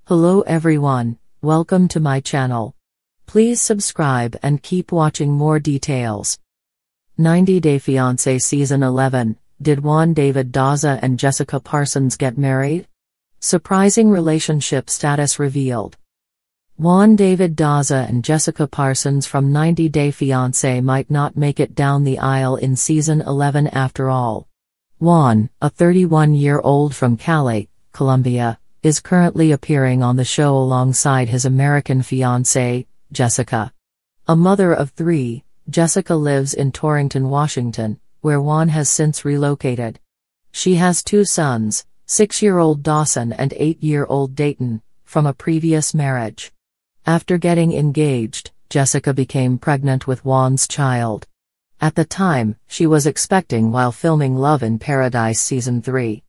Hello everyone, welcome to my channel. Please subscribe and keep watching more details. 90 Day Fiancé Season 11, did Juan David Daza and Jessica Parsons get married? Surprising relationship status revealed. Juan David Daza and Jessica Parsons from 90 Day Fiancé might not make it down the aisle in Season 11 after all. Juan, a 31-year-old from Cali, Colombia, is currently appearing on the show alongside his American fiancée, Jessica. A mother of three, Jessica lives in Torrington, Washington, where Juan has since relocated. She has two sons, 6-year-old Dawson and 8-year-old Dayton, from a previous marriage. After getting engaged, Jessica became pregnant with Juan's child. At the time, she was expecting while filming Love in Paradise Season 3.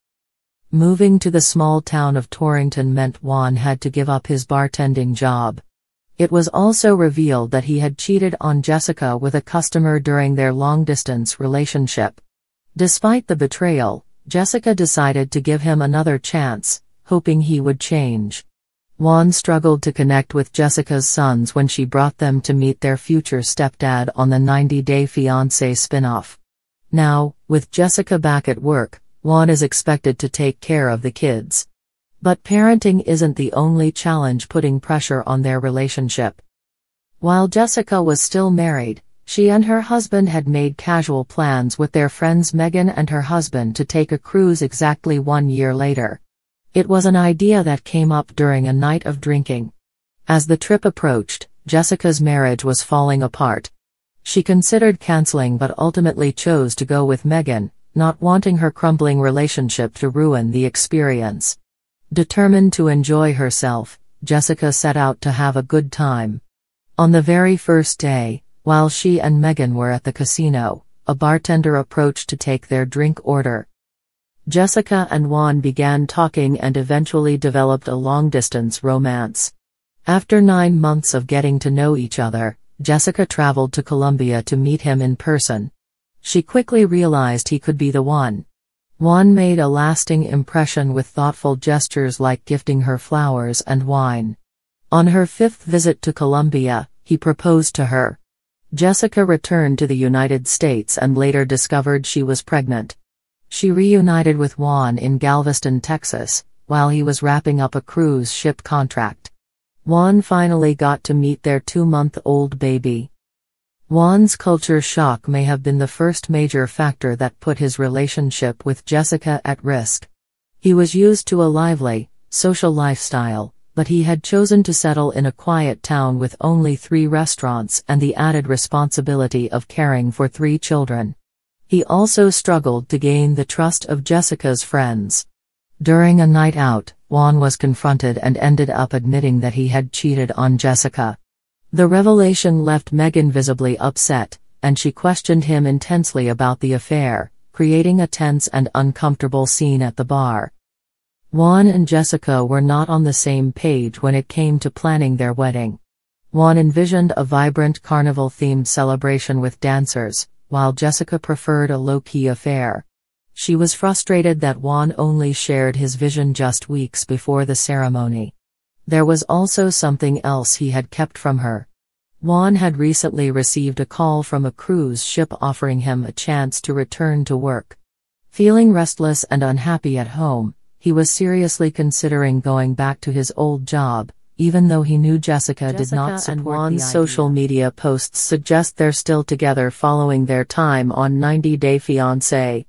Moving to the small town of Torrington meant Juan had to give up his bartending job. It was also revealed that he had cheated on Jessica with a customer during their long-distance relationship. Despite the betrayal, Jessica decided to give him another chance, hoping he would change. Juan struggled to connect with Jessica's sons when she brought them to meet their future stepdad on the 90 Day Fiancé spin-off. Now, with Jessica back at work, Juan is expected to take care of the kids. But parenting isn't the only challenge putting pressure on their relationship. While Jessica was still married, she and her husband had made casual plans with their friends Megan and her husband to take a cruise exactly 1 year later. It was an idea that came up during a night of drinking. As the trip approached, Jessica's marriage was falling apart. She considered canceling but ultimately chose to go with Megan, not wanting her crumbling relationship to ruin the experience. Determined to enjoy herself, Jessica set out to have a good time. On the very first day, while she and Megan were at the casino, a bartender approached to take their drink order. Jessica and Juan began talking and eventually developed a long-distance romance. After 9 months of getting to know each other, Jessica traveled to Colombia to meet him in person. She quickly realized he could be the one. Juan made a lasting impression with thoughtful gestures like gifting her flowers and wine. On her 5th visit to Colombia, he proposed to her. Jessica returned to the United States and later discovered she was pregnant. She reunited with Juan in Galveston, Texas, while he was wrapping up a cruise ship contract. Juan finally got to meet their 2-month-old baby. Juan's culture shock may have been the first major factor that put his relationship with Jessica at risk. He was used to a lively, social lifestyle, but he had chosen to settle in a quiet town with only 3 restaurants and the added responsibility of caring for 3 children. He also struggled to gain the trust of Jessica's friends. During a night out, Juan was confronted and ended up admitting that he had cheated on Jessica. The revelation left Megan visibly upset, and she questioned him intensely about the affair, creating a tense and uncomfortable scene at the bar. Juan and Jessica were not on the same page when it came to planning their wedding. Juan envisioned a vibrant carnival-themed celebration with dancers, while Jessica preferred a low-key affair. She was frustrated that Juan only shared his vision just weeks before the ceremony. There was also something else he had kept from her. Juan had recently received a call from a cruise ship offering him a chance to return to work. Feeling restless and unhappy at home, he was seriously considering going back to his old job, even though he knew Jessica did not support the idea. Juan's social media posts suggest they're still together following their time on 90 Day Fiancé.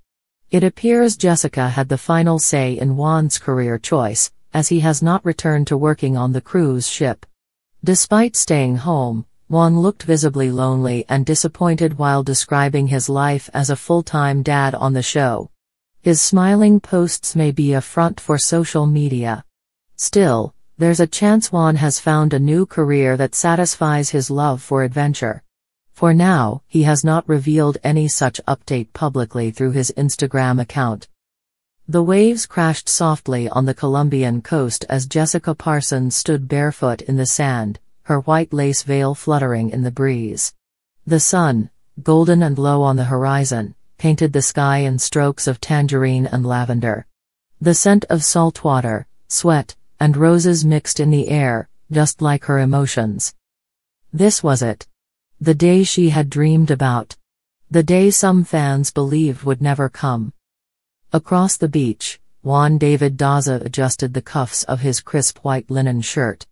It appears Jessica had the final say in Juan's career choice, as he has not returned to working on the cruise ship. Despite staying home, Juan looked visibly lonely and disappointed while describing his life as a full-time dad on the show. His smiling posts may be a front for social media. Still, there's a chance Juan has found a new career that satisfies his love for adventure. For now, he has not revealed any such update publicly through his Instagram account. The waves crashed softly on the Colombian coast as Jessica Parsons stood barefoot in the sand, her white lace veil fluttering in the breeze. The sun, golden and low on the horizon, painted the sky in strokes of tangerine and lavender. The scent of salt water, sweat, and roses mixed in the air, just like her emotions. This was it. The day she had dreamed about. The day some fans believed would never come. Across the beach, Juan David Daza adjusted the cuffs of his crisp white linen shirt.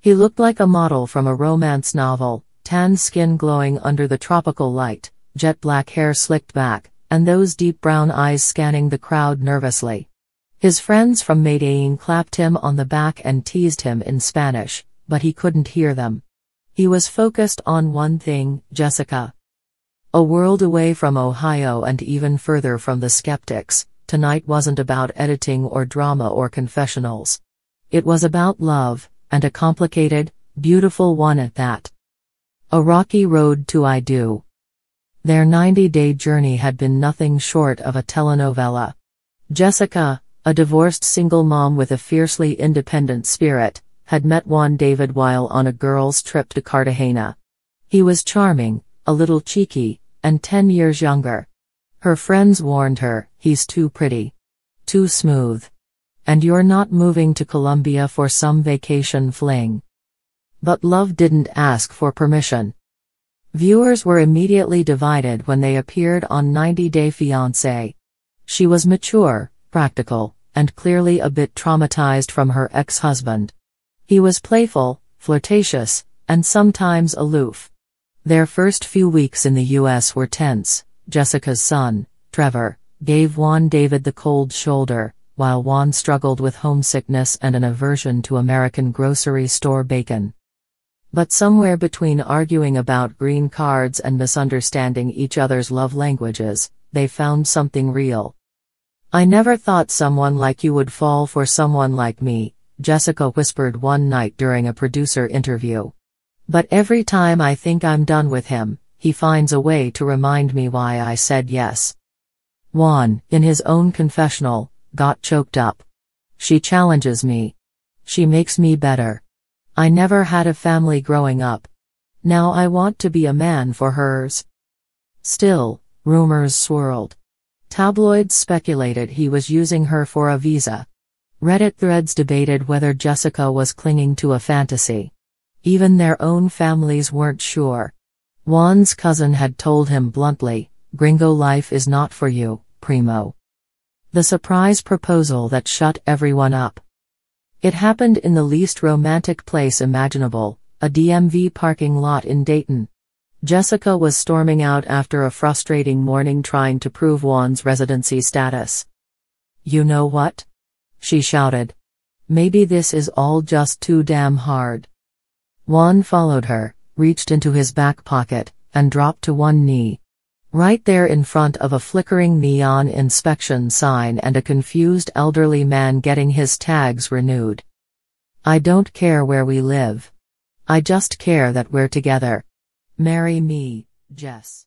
He looked like a model from a romance novel, tan skin glowing under the tropical light, jet black hair slicked back, and those deep brown eyes scanning the crowd nervously. His friends from Medellin clapped him on the back and teased him in Spanish, but he couldn't hear them. He was focused on one thing, Jessica. A world away from Ohio and even further from the skeptics, tonight wasn't about editing or drama or confessionals. It was about love, and a complicated, beautiful one at that. A rocky road to I Do. Their 90-day journey had been nothing short of a telenovela. Jessica, a divorced single mom with a fiercely independent spirit, had met Juan David while on a girls' trip to Cartagena. He was charming, a little cheeky, and 10 years younger. Her friends warned her, "He's too pretty. Too smooth. And you're not moving to Colombia for some vacation fling." But love didn't ask for permission. Viewers were immediately divided when they appeared on 90 Day Fiancé. She was mature, practical, and clearly a bit traumatized from her ex-husband. He was playful, flirtatious, and sometimes aloof. Their first few weeks in the U.S. were tense. Jessica's son, Trevor, gave Juan David the cold shoulder, while Juan struggled with homesickness and an aversion to American grocery store bacon. But somewhere between arguing about green cards and misunderstanding each other's love languages, they found something real. "I never thought someone like you would fall for someone like me," Jessica whispered one night during a producer interview. "But every time I think I'm done with him, he finds a way to remind me why I said yes." Juan, in his own confessional, got choked up. "She challenges me. She makes me better. I never had a family growing up. Now I want to be a man for hers." Still, rumors swirled. Tabloids speculated he was using her for a visa. Reddit threads debated whether Jessica was clinging to a fantasy. Even their own families weren't sure. Juan's cousin had told him bluntly, "Gringo life is not for you, primo." The surprise proposal that shut everyone up. It happened in the least romantic place imaginable, a DMV parking lot in Dayton. Jessica was storming out after a frustrating morning trying to prove Juan's residency status. "You know what?" she shouted. "Maybe this is all just too damn hard." Juan followed her, reached into his back pocket, and dropped to one knee. Right there in front of a flickering neon inspection sign and a confused elderly man getting his tags renewed. "I don't care where we live. I just care that we're together. Marry me, Jess."